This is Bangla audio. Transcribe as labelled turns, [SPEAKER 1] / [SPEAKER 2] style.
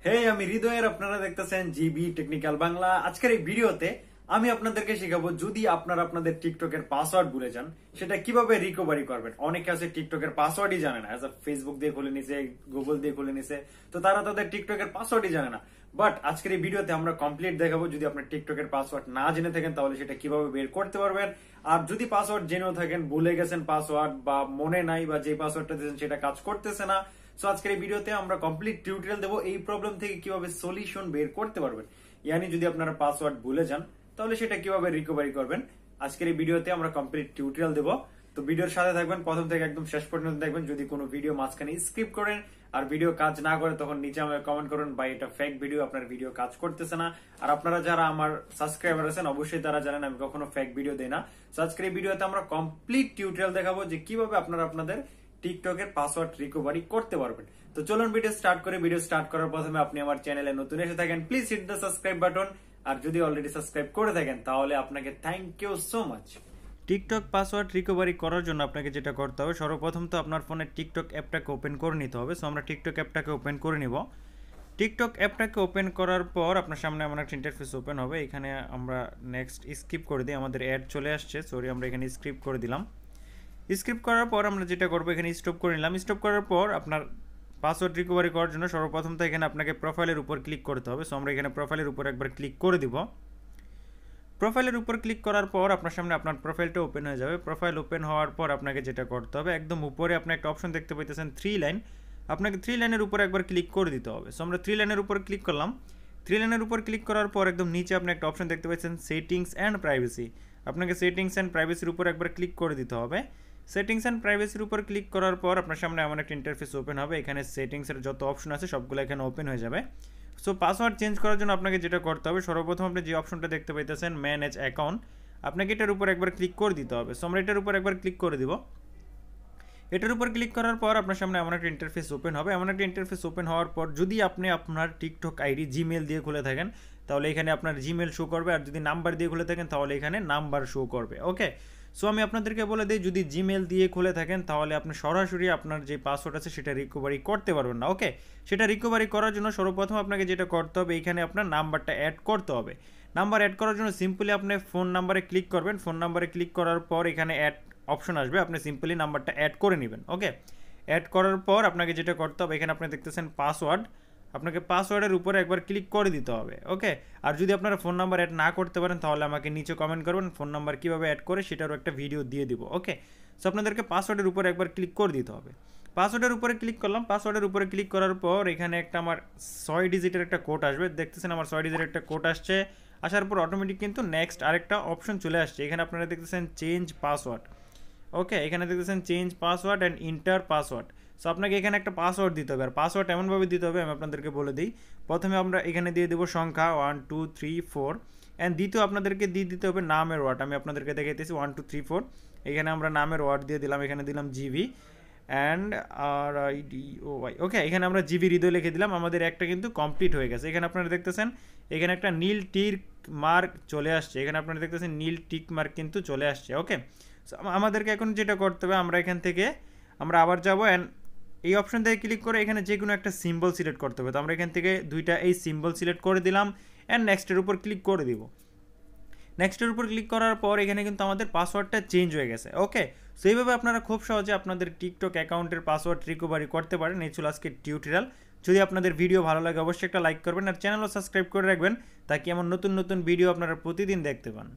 [SPEAKER 1] হে আমি হৃদয়ের আপনারা দেখতেছেন জিবি টেকনিক্যাল বাংলা। আজকের এই ভিডিওতে আমি আপনাদেরকে শেখাবো যদি আপনারা আপনাদের টিকটকের পাসওয়ার্ড ভুলে যান সেটা কিভাবে রিকভারি করবেন। অনেকে আছে টিকটকের পাসওয়ার্ডই জানে না, ফেসবুক দিয়ে খুলে নিছে, গুগল দিয়ে খুলে নিছে, তো তারা তাদের টিকটকের পাসওয়ার্ডই জানে না। বাট আজকের এই ভিডিওতে আমরা কমপ্লিট দেখাবো যদি আপনার টিকটকের পাসওয়ার্ড না জেনে থাকেন তাহলে সেটা কিভাবে বের করতে পারবেন। আর যদি পাসওয়ার্ড জেনেও থাকেন, ভুলে গেছেন পাসওয়ার্ড বা মনে নাই বা যে পাসওয়ার্ডটা দিয়েছেন সেটা কাজ করতেছে না, সো আজকের এই ভিডিওতে আমরা কমপ্লিট টিউটোরিয়াল দেবো এই প্রবলেম থেকে কিভাবে সলিউশন বের করতে পারবেন। ইয়ানি যদি আপনারা পাসওয়ার্ড ভুলে যান তাহলে সেটা কিভাবে রিকভারি করবেন, আজকের এই ভিডিওতে আমরা কমপ্লিট টিউটোরিয়াল দেবো। তো ভিডিওর সাথে থাকবেন, প্রথম থেকে একদম শেষ পর্যন্ত দেখবেন। যদি কোনো ভিডিও মাঝখানে স্কিপ করেন আর ভিডিও কাজ না করে তখন নিচে আমাকে কমেন্ট করুন বা এটা ফেক ভিডিও, আপনার ভিডিও কাজ করতেছে না। আর আপনারা যারা আমার সাবস্ক্রাইবার আছেন অবশ্যই তারা জানেন আমি কখনো ফেক ভিডিও দেই না। সো আজকের এই ভিডিওতে আমরা কমপ্লিট টিউটোরিয়াল দেখাবো যে কিভাবে আপনারা আপনাদের টিকটকের পাসওয়ার্ড রিকভারি করতে পারবেন। তো চলুন ভিডিও স্টার্ট করে। ভিডিও স্টার্ট করার প্রথমে আপনি আমার চ্যানেলে নতুন এসে থাকেন, please hit the subscribe button. আর যদি অলরেডি সাবস্ক্রাইব করে থাকেন তাহলে আপনাকে thank you so much. TikTok password recovery করার জন্য আপনাকে যেটা করতে হবে, সর্বপ্রথম তো আপনার ফোনে টিকটক অ্যাপটাকে ওপেন করে নিতে হবে। সো আমরা টিকটক অ্যাপটাকে ওপেন করে নিব। টিকটক অ্যাপটাকে ওপেন করার পর আপনার সামনে এমন একটা ইন্টারফেস ওপেন হবে। এখানে আমরা নেক্সট স্কিপ করে দিই, আমাদের অ্যাড চলে আসছে, সরি আমরা এখানে স্কিপ করে দিলাম। স্কিপ করার পর আমরা যেটা করবো এখানে স্টপ করে নিলাম। স্টপ করার পর আপনার পাসওয়ার্ড রিকভারি করার জন্য সর্বপ্রথম তো এখানে আপনাকে প্রোফাইলের উপর ক্লিক করতে হবে। সো আমরা এখানে প্রোফাইলের উপর একবার ক্লিক করে দিব। প্রোফাইলের উপর ক্লিক করার পর আপনার সামনে আপনার প্রোফাইলটা ওপেন হয়ে যাবে। প্রোফাইল ওপেন হওয়ার পর আপনাকে যেটা করতে হবে, একদম উপরে আপনি একটা অপশন দেখতে পাইতেছেন 3 লাইন, আপনাকে 3 লাইনের উপর একবার ক্লিক করে দিতে হবে। সো আমরা 3 লাইনের উপর ক্লিক করলাম। 3 লাইনের উপর ক্লিক করার পর একদম নিচে আপনি একটা অপশন দেখতে পাচ্ছেন সেটিংস অ্যান্ড প্রাইভেসি, আপনাকে সেটিংস অ্যান্ড প্রাইভেসির উপর একবার ক্লিক করে দিতে হবে। সেটিংস অ্যান্ড প্রাইভেসির উপর ক্লিক করার পর আপনার সামনে এমন একটা ইন্টারফেস ওপেন হবে। এখানে সেটিংসের যত অপশন আছে সবগুলো এখানে ওপেন হয়ে যাবে। সো পাসওয়ার্ড চেঞ্জ করার জন্য আপনাকে যেটা করতে হবে, সর্বপ্রথম আপনি যে অপশনটা দেখতে পাইতেছেন ম্যানেজ অ্যাকাউন্ট, আপনাকে এটার উপর একবার ক্লিক করে দিতে হবে। সো আমরা এটার উপর একবার ক্লিক করে দিব। এটার উপর ক্লিক করার পর আপনার সামনে এমন একটা ইন্টারফেস ওপেন হবে। এমন একটা ইন্টারফেস ওপেন হওয়ার পর যদি আপনি আপনার টিকটক আইডি জিমেল দিয়ে খুলে থাকেন তাহলে এখানে আপনার জিমেল শো করবে, আর যদি নাম্বার দিয়ে খুলে থাকেন তাহলে এখানে নাম্বার শো করবে। ওকে, সো আমি আপনাদেরকে বলে দিই যদি জিমেল দিয়ে খুলে থাকেন তাহলে আপনি সরাসরি আপনার যে পাসওয়ার্ড আছে সেটা রিকভারি করতে পারবেন না। ওকে, সেটা রিকভারি করার জন্য সর্বপ্রথম আপনাকে যেটা করতে হবে এখানে আপনার নাম্বারটা অ্যাড করতে হবে। নাম্বার অ্যাড করার জন্য সিম্পলি আপনি ফোন নাম্বারে ক্লিক করবেন। ফোন নাম্বারে ক্লিক করার পর এখানে অ্যাড অপশন আসবে, আপনি সিম্পলি নাম্বারটা অ্যাড করে নেবেন। ওকে, অ্যাড করার পর আপনাকে যেটা করতে হবে এখানে আপনি দেখতেছেন পাসওয়ার্ড, আপনাকে পাসওয়ার্ডের উপরে একবার ক্লিক করে দিতে হবে। ওকে, আর যদি আপনারা ফোন নাম্বার অ্যাড না করতে পারেন তাহলে আমাকে নিচে কমেন্ট করবেন, ফোন নাম্বার কীভাবে অ্যাড করে সেটারও একটা ভিডিও দিয়ে দিব। ওকে, সো আপনাদেরকে পাসওয়ার্ডের উপরে একবার ক্লিক করে দিতে হবে। পাসওয়ার্ডের উপরে ক্লিক করলাম। পাসওয়ার্ডের উপরে ক্লিক করার পর এখানে একটা আমার 6 ডিজিটের একটা কোড আসবে, দেখতেছেন আমার 6 ডিজিটের একটা কোড আসছে। আসার পর অটোমেটিক কিন্তু নেক্সট আরেকটা অপশন চলে আসছে, এখানে আপনারা দেখতেছেন চেঞ্জ পাসওয়ার্ড। ওকে, এখানে দেখতেছেন change password and inter password. So আপনাকে এখানে একটা পাসওয়ার্ড দিতে হবে, আর পাসওয়ার্ড এমনভাবে দিতে হবে আমি আপনাদেরকে বলে দিই। প্রথমে আমরা এখানে দিয়ে দেবো সংখ্যা 1 2 3 4, অ্যান্ড দ্বিতীয় আপনাদেরকে দিয়ে দিতে হবে নামের ওয়ার্ড। আমি আপনাদেরকে দেখাইতেছি 1 2 3 4, এখানে আমরা নামের ওয়ার্ড দিয়ে দিলাম, এখানে দিলাম জিবি অ্যান্ড RIDOY। ওকে, এখানে আমরা জিবি হৃদয় লিখে দিলাম। আমাদের একটা কিন্তু কমপ্লিট হয়ে গেছে। এখানে আপনারা দেখতেছেন এখানে একটা নীল টিক মার্ক চলে আসছে, এখানে আপনারা দেখতেছেন নীল টিক মার্ক কিন্তু চলে আসছে। ওকে, আমাদেরকে এখন যেটা করতে হবে আমরা এখান থেকে আমরা আবার যাব অ্যান্ড এই অপশন থেকে ক্লিক করে এখানে যে কোনো একটা সিম্বল সিলেক্ট করতে হবে। তো আমরা এখান থেকে দুইটা এই সিম্বল সিলেক্ট করে দিলাম অ্যান্ড নেক্সটের উপর ক্লিক করে দিব। নেক্সটের উপর ক্লিক করার পর এখানে কিন্তু আমাদের পাসওয়ার্ডটা চেঞ্জ হয়ে গেছে। ওকে, সো এইভাবে আপনারা খুব সহজে আপনাদের টিকটক অ্যাকাউন্টের পাসওয়ার্ড রিকভারি করতে পারেন। এই ছিল আজকের টিউটোরিয়াল। যদি আপনাদের ভিডিও ভালো লাগে অবশ্যই একটা লাইক করবেন আর চ্যানেলও সাবস্ক্রাইব করে রাখবেন তাকে এমন নতুন নতুন ভিডিও আপনারা প্রতিদিন দেখতে পান।